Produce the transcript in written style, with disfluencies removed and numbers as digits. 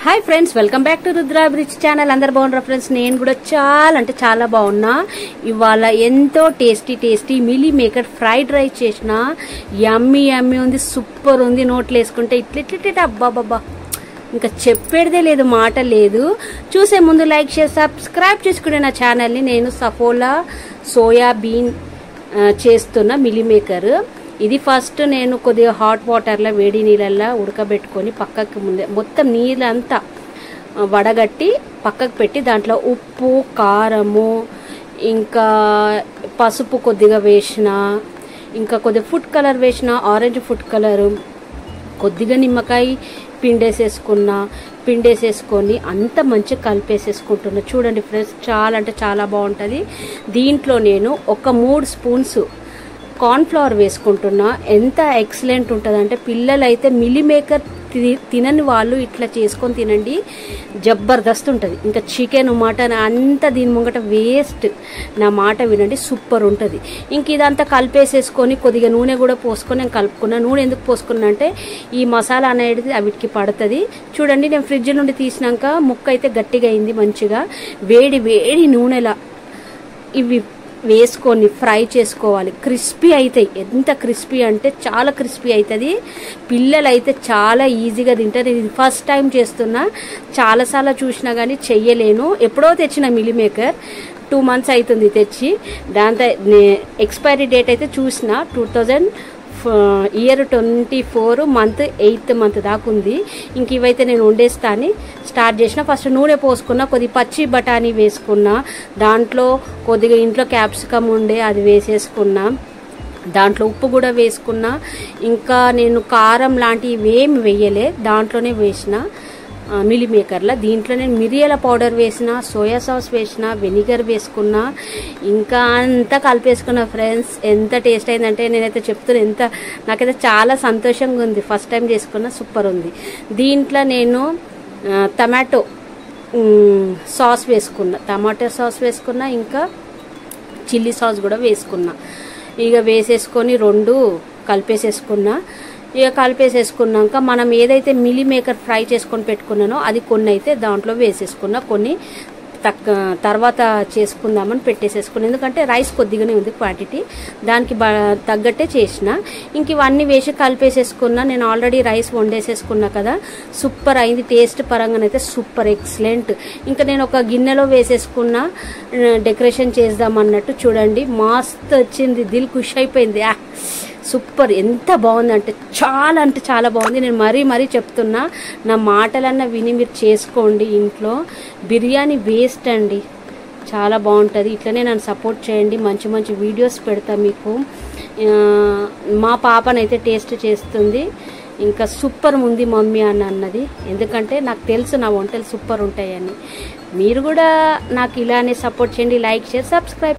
Hi friends, welcome back to Rudra bridge channel. అందరు బాగున్నారా friends? నేను కూడా చాలా బాగున్నా. ఇవాళ ఎంతో tasty meal maker fried rice చేసిన. యమ్మీ ఉంది, సూపర్ ఉంది. నోట్లు వేసుకుంటే ఇట్లా అబ్బాబ్బా, ఇంకా చెప్పేదే లేదు, మాట లేదు. చూసే ముందు లైక్ షేర్ సబ్స్క్రైబ్ చేసుకునే నా ఛానల్ని. నేను సఫోలా సోయాబీన్ చేస్తున్న మిల్లీ మేకర్. ఇది ఫస్ట్ నేను కొద్దిగా హాట్ వాటర్లో వేడి నీళ్ళల్లో ఉడకబెట్టుకొని పక్కకి ముందే మొత్తం నీళ్ళంతా వడగట్టి పక్కకు పెట్టి దాంట్లో ఉప్పు, కారము, ఇంకా పసుపు కొద్దిగా వేసిన, ఇంకా కొద్దిగా ఫుడ్ కలర్ వేసిన, ఆరెంజ్ ఫుడ్ కలరు, కొద్దిగా నిమ్మకాయ పిండేసేసుకొని అంత మంచిగా కలిపేసేసుకుంటున్నా. చూడండి ఫ్రెండ్స్, చాలా బాగుంటుంది. దీంట్లో నేను ఒక 3 స్పూన్స్ కార్న్ఫ్లవర్ వేసుకుంటున్నా. ఎంత ఎక్సలెంట్ ఉంటుంది అంటే, పిల్లలైతే మిల్లీ మేకర్ తినని వాళ్ళు ఇట్లా చేసుకొని తినండి, జబర్దస్త్ ఉంటుంది. ఇంకా చికెన్, మటన్ అంతా దీని ముంగట వేస్ట్. నా మాట వినండి, సూపర్ ఉంటుంది. ఇంక ఇదంతా కలిపేసేసుకొని కొద్దిగా నూనె కూడా పోసుకొని నేను కలుపుకున్నా. నూనె ఎందుకు పోసుకున్నా అంటే ఈ మసాలా అనేది వీటికి పడుతుంది. చూడండి, నేను ఫ్రిడ్జ్ నుండి తీసినాక ముక్క అయితే గట్టిగా అయింది. మంచిగా వేడి నూనెలా ఇవి వేసుకొని ఫ్రై చేసుకోవాలి. క్రిస్పీ అవుతాయి. ఎంత క్రిస్పీ అంటే చాలా క్రిస్పీ అవుతుంది. పిల్లలు అయితే చాలా ఈజీగా తింటారు. ఇది ఫస్ట్ టైం చేస్తున్నా. చాలాసార్లు చూసినా కానీ చెయ్యలేను. ఎప్పుడో తెచ్చిన మిల్లీ మేకర్, 2 months అవుతుంది తెచ్చి. దాంతో ఎక్స్పైరీ డేట్ అయితే చూసిన 2024 మంత్ 8th మంత్ దాకా ఉంది. ఇంక ఇవైతే నేను వండేస్తాను స్టార్ట్ చేసిన. ఫస్ట్ నూనె పోసుకున్నా, కొద్దిగా పచ్చి బఠానీ వేసుకున్నా, దాంట్లో కొద్దిగా ఇంట్లో క్యాప్సికమ్ ఉండే అది వేసేసుకున్నా, దాంట్లో ఉప్పు కూడా వేసుకున్నా. ఇంకా నేను కారం లాంటివి ఏమి వేయలే, దాంట్లోనే వేసిన మిల్లీ మేకర్లో. దీంట్లో నేను మిరియాల పౌడర్ వేసిన, సోయా సాస్ వేసిన, వెనిగర్ వేసుకున్నా, ఇంకా అంతా కలిపేసుకున్నా. ఫ్రెండ్స్, ఎంత టేస్ట్ అయిందంటే నేనైతే చెప్తున్నా, నాకైతే చాలా సంతోషంగా ఉంది. ఫస్ట్ టైం చేసుకున్నా, సూపర్ ఉంది. దీంట్లో నేను టమాటో సాస్ వేసుకున్నా, ఇంకా చిల్లీ సాస్ కూడా వేసుకున్నా. ఇక వేసేసుకొని 2 కలిపేసేసుకున్నా. ఇక కలిపేసేసుకున్నాక మనం ఏదైతే మిల్లీ మేకర్ ఫ్రై చేసుకొని పెట్టుకున్నానో అది కొన్ని అయితే దాంట్లో వేసేసుకున్నా, కొన్ని తర్వాత చేసుకుందామని పెట్టేసేసుకున్నా. ఎందుకంటే రైస్ కొద్దిగానే ఉంది క్వాంటిటీ, దానికి తగ్గట్టే చేసిన. ఇంక ఇవన్నీ వేసి కలిపేసేసుకున్నా. నేను ఆల్రెడీ రైస్ వండేసేసుకున్నా కదా, సూపర్ అయింది. టేస్ట్ పరంగానైతే సూపర్ ఎక్సలెంట్. ఇంకా నేను ఒక గిన్నెలో వేసేసుకున్నా, డెకరేషన్ చేద్దామన్నట్టు. చూడండి, మస్త్ వచ్చింది. దిల్ ఖుష్ అయిపోయింది. సూపర్, ఎంత బాగుంది అంటే చాలా బాగుంది. నేను మరీ చెప్తున్నా, నా మాటలన్నా విని మీరు చేసుకోండి ఇంట్లో. బిర్యానీ వేస్ట్ అండి, చాలా బాగుంటుంది. ఇట్లనే నన్ను సపోర్ట్ చేయండి, మంచి వీడియోస్ పెడతా మీకు. మా పాపనైతే టేస్ట్ చేస్తుంది. ఇంకా సూపర్ ఉంది మమ్మీ అని అన్నది. ఎందుకంటే నాకు తెలుసు నా వంటలు సూపర్ ఉంటాయని. మీరు కూడా నాకు ఇలానే సపోర్ట్ చేయండి. Like share subscribe.